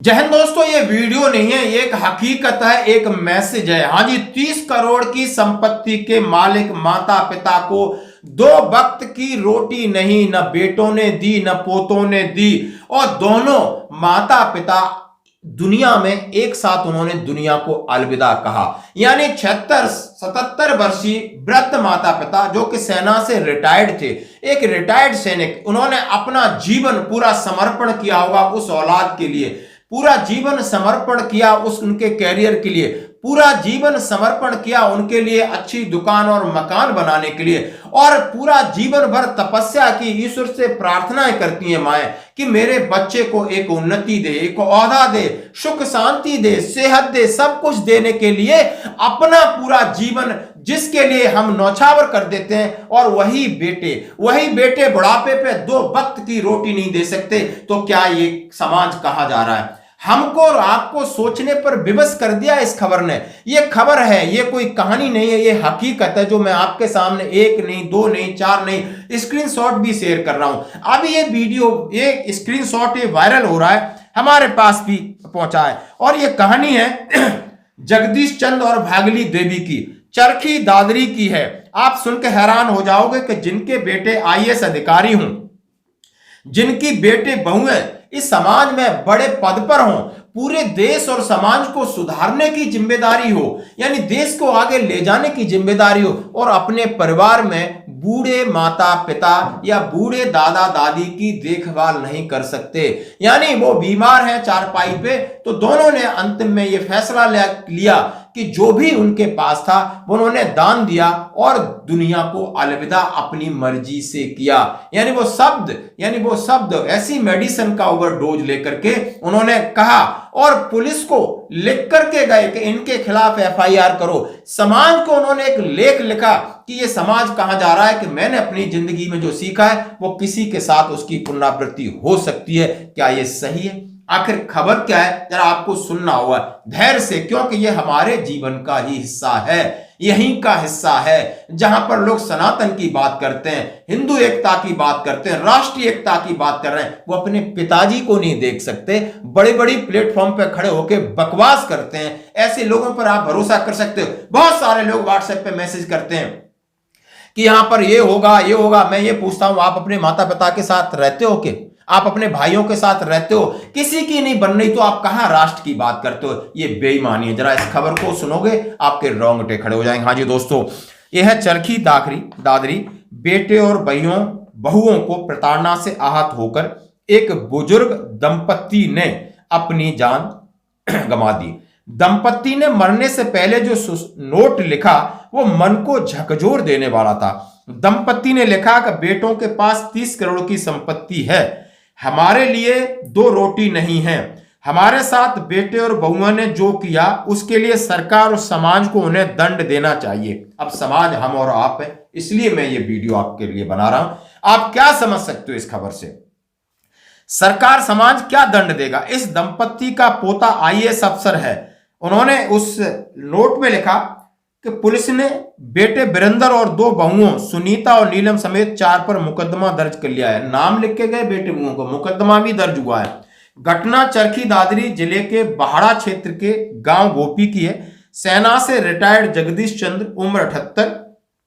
जय हिंद दोस्तों, ये वीडियो नहीं है, ये एक हकीकत है, एक मैसेज है। हाँ जी, 30 करोड़ की संपत्ति के मालिक माता पिता को 2 वक्त की रोटी नहीं, न बेटों ने दी न पोतों ने दी। और दोनों माता पिता दुनिया में एक साथ उन्होंने दुनिया को अलविदा कहा। यानी 76-77 वर्षीय वृद्ध माता पिता जो कि सेना से रिटायर्ड थे, एक रिटायर्ड सैनिक, उन्होंने अपना जीवन पूरा समर्पण किया होगा उस औलाद के लिए, पूरा जीवन समर्पण किया उस उनके कैरियर के लिए, पूरा जीवन समर्पण किया उनके लिए अच्छी दुकान और मकान बनाने के लिए, और पूरा जीवन भर तपस्या की, ईश्वर से प्रार्थनाएं करती हैं माएं कि मेरे बच्चे को एक उन्नति दे, एक ओहदा दे, सुख शांति दे, सेहत दे, सब कुछ देने के लिए अपना पूरा जीवन जिसके लिए हम न्यौछावर कर देते हैं, और वही बेटे बुढ़ापे पे 2 वक्त की रोटी नहीं दे सकते। तो क्या ये समाज कहा जा रहा है? हमको और आपको सोचने पर विवश कर दिया इस खबर ने। ये खबर है, ये कोई कहानी नहीं है, ये हकीकत है जो मैं आपके सामने 1 नहीं 2 नहीं 4 नहीं स्क्रीनशॉट भी शेयर कर रहा हूं। अभी ये वीडियो, ये स्क्रीनशॉट ये वायरल हो रहा है, हमारे पास भी पहुंचा है, और ये कहानी है जगदीश चंद्र और भागली देवी की, चरखी दादरी की है। आप सुनकर हैरान हो जाओगे कि जिनके बेटे IAS अधिकारी हों, जिनकी बेटे बहुएं इस समाज में बड़े पद पर हों, पूरे देश और समाज को सुधारने की जिम्मेदारी हो, यानी देश को आगे ले जाने की जिम्मेदारी हो, और अपने परिवार में बूढ़े माता पिता या बूढ़े दादा दादी की देखभाल नहीं कर सकते, यानी वो बीमार हैं चारपाई पे, तो दोनों ने अंतिम में ये फैसला लिया कि जो भी उनके पास था वो उन्होंने दान दिया और दुनिया को अलविदा अपनी मर्जी से किया। यानी वो शब्द ऐसी मेडिसिन का ओवरडोज लेकर के उन्होंने कहा, और पुलिस को लिख करके गए कि इनके खिलाफ FIR करो। समाज को उन्होंने एक लेख लिखा कि ये समाज कहा जा रहा है कि मैंने अपनी जिंदगी में जो सीखा है वो किसी के साथ उसकी पुनरावृत्ति हो सकती है। क्या ये सही है? आखिर खबर क्या है, जरा आपको सुनना होगा धैर्य से, क्योंकि ये हमारे जीवन का ही हिस्सा है, यहीं का हिस्सा है जहां पर लोग सनातन की बात करते हैं, हिंदू एकता की बात करते हैं, राष्ट्रीय एकता की बात कर रहे हैं। वो अपने पिताजी को नहीं देख सकते, बड़ी बड़ी प्लेटफॉर्म पर खड़े होकर बकवास करते हैं। ऐसे लोगों पर आप भरोसा कर सकते हो? बहुत सारे लोग व्हाट्सएप पे मैसेज करते हैं कि यहां पर ये होगा। मैं ये पूछता हूं, आप अपने माता पिता के साथ रहते हो? कि आप अपने भाइयों के साथ रहते हो? किसी की नहीं बन रही तो आप कहां राष्ट्र की बात करते हो? ये बेईमानी है। जरा इस खबर को सुनोगे आपके रोंगटे खड़े हो जाएंगे। हाँ जी दोस्तों, यह है चरखी दादरी, बेटे और बहुओं को प्रताड़ना से आहत होकर एक बुजुर्ग दंपत्ति ने अपनी जान गंवा दी। दंपत्ति ने मरने से पहले जो नोट लिखा वो मन को झकझोर देने वाला था। दंपत्ति ने लिखा कि बेटों के पास 30 करोड़ की संपत्ति है, हमारे लिए 2 रोटी नहीं है। हमारे साथ बेटे और बहुओं ने जो किया उसके लिए सरकार और समाज को उन्हें दंड देना चाहिए। अब समाज हम और आप है, इसलिए मैं ये वीडियो आपके लिए बना रहा हूं। आप क्या समझ सकते हो इस खबर से? सरकार समाज क्या दंड देगा? इस दंपत्ति का पोता IAS अफसर है, उन्होंने उस नोट में लिखा कि पुलिस ने बेटे वीरेंद्र और 2 बहुओं सुनीता और नीलम समेत 4 पर मुकदमा दर्ज कर लिया है। नाम लिख के गए बेटे बहुओं को, मुकदमा भी दर्ज हुआ है। घटना चरखी दादरी जिले के बहाड़ा क्षेत्र के गांव गोपी की है। सेना से रिटायर्ड जगदीश चंद्र उम्र 78,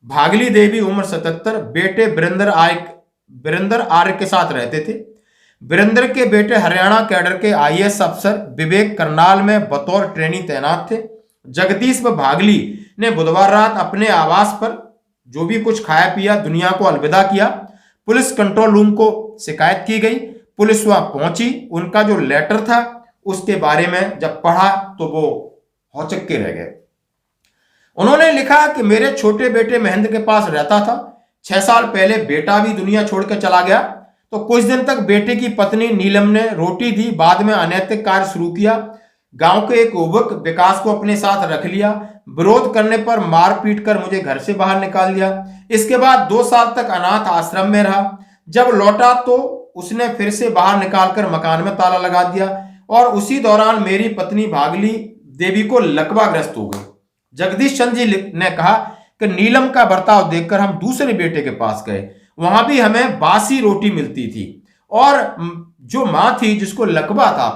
भागली देवी उम्र 77 बेटे वीरेंद्र आर्य के साथ रहते थे। वीरेंद्र के बेटे हरियाणा कैडर के IAS अफसर विवेक करनाल में बतौर ट्रेनी तैनात थे। जगदीश व भागली ने बुधवार रात अपने आवास पर जो भी कुछ खाया पिया दुनिया को अलविदा किया। पुलिस कंट्रोल रूम को शिकायत की गई, पुलिस वहां पहुंची, उनका जो लेटर था उसके बारे में जब पढ़ा तो वो हौचक्के रह गए। उन्होंने लिखा कि मेरे छोटे बेटे महेंद्र के पास रहता था, 6 साल पहले बेटा भी दुनिया छोड़कर चला गया, तो कुछ दिन तक बेटे की पत्नी नीलम ने रोटी दी, बाद में अनैतिक कार्य शुरू किया। गांव के एक युवक विकास को अपने साथ रख लिया, विरोध करने पर मार पीट कर मुझे घर से बाहर निकाल दिया। इसके बाद 2 साल तक अनाथ आश्रम में रहा। जब लौटा तो उसने फिर से बाहर निकालकर मकान में ताला लगा दिया, और उसी दौरान मेरी पत्नी भागली देवी को लकवाग्रस्त हो गई। जगदीश चंद्र जी ने कहा कि नीलम का बर्ताव देखकर हम दूसरे बेटे के पास गए, वहां भी हमें बासी रोटी मिलती थी, और जो मां थी जिसको लकवा था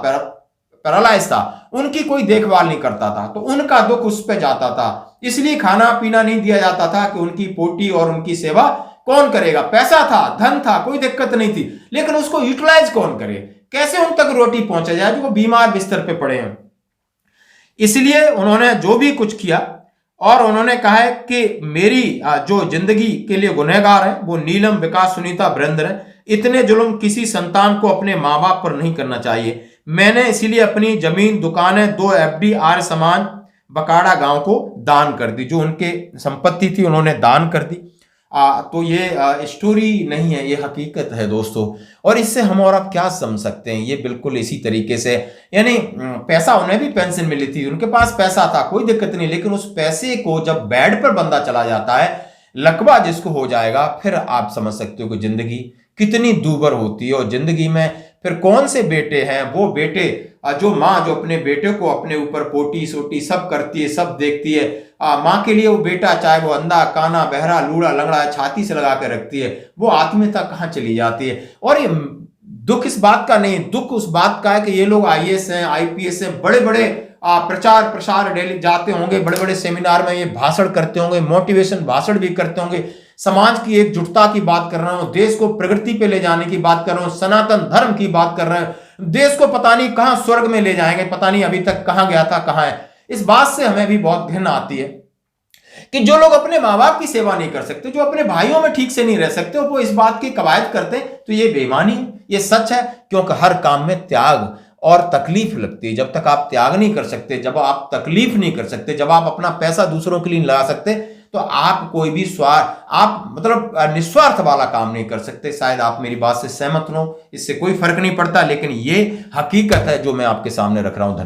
पैरालाइज था, उनकी कोई देखभाल नहीं करता था, तो उनका दुख उस पे जाता था, इसलिए खाना पीना नहीं दिया जाता था कि उनकी पोटी और उनकी सेवा कौन करेगा। पैसा था, धन था, कोई दिक्कत नहीं थी, लेकिन उसको यूटिलाइज कौन करे, कैसे उन तक रोटी पहुंचा जाए जो वो बीमार बिस्तर पे पड़े हैं। इसलिए उन्होंने जो भी कुछ किया, और उन्होंने कहा है कि मेरी जो जिंदगी के लिए गुनहगार है वो नीलम, विकास, सुनीता, वीरेंद्र है। इतने जुल्म किसी संतान को अपने माँ बाप पर नहीं करना चाहिए। मैंने इसीलिए अपनी जमीन, दुकानें, 2 एफडी, आर्य समाज बकाड़ा गांव को दान कर दी, जो उनके संपत्ति थी उन्होंने दान कर दी। तो ये स्टोरी नहीं है, ये हकीकत है दोस्तों। और इससे हम और आप क्या समझ सकते हैं, ये बिल्कुल इसी तरीके से, यानी पैसा, उन्हें भी पेंशन मिली थी, उनके पास पैसा था, कोई दिक्कत नहीं, लेकिन उस पैसे को जब बेड पर बंदा चला जाता है, लकवा जिसको हो जाएगा, फिर आप समझ सकते हो कि जिंदगी कितनी दूभर होती है। और जिंदगी में फिर कौन से बेटे हैं, वो बेटे जो माँ जो अपने बेटे को अपने ऊपर पोटी सोटी सब करती है, सब देखती है, माँ के लिए वो बेटा, चाहे वो अंधा, काना, बहरा, लूड़ा, लंगड़ा, छाती से लगा कर रखती है, वो आत्मीयता कहाँ चली जाती है। और ये दुख इस बात का नहीं, दुख उस बात का है कि ये लोग आईएएस हैं, आईपीएस हैं, बड़े बड़े प्रचार प्रसार डेली जाते होंगे, बड़े बड़े सेमिनार में ये भाषण करते होंगे, मोटिवेशन भाषण भी करते होंगे, समाज की एकजुटता की बात कर रहा हूं, देश को प्रगति पे ले जाने की बात कर रहा हूं, सनातन धर्म की बात कर रहे हैं, देश को पता नहीं कहां स्वर्ग में ले जाएंगे, पता नहीं अभी तक कहां गया था, कहां है। इस बात से हमें भी बहुत घृणा आती है कि जो लोग अपने माँ बाप की सेवा नहीं कर सकते, जो अपने भाइयों में ठीक से नहीं रह सकते, वो इस बात की कवायद करते, तो ये बेईमानी है, ये सच है। क्योंकि हर काम में त्याग और तकलीफ लगती है। जब तक आप त्याग नहीं कर सकते, जब आप तकलीफ नहीं कर सकते, जब आप अपना पैसा दूसरों के लिए नहीं लगा सकते, तो आप कोई भी आप मतलब निस्वार्थ वाला काम नहीं कर सकते। शायद आप मेरी बात से सहमत हो, इससे कोई फर्क नहीं पड़ता, लेकिन ये हकीकत है जो मैं आपके सामने रख रहा हूं। धन्यवाद।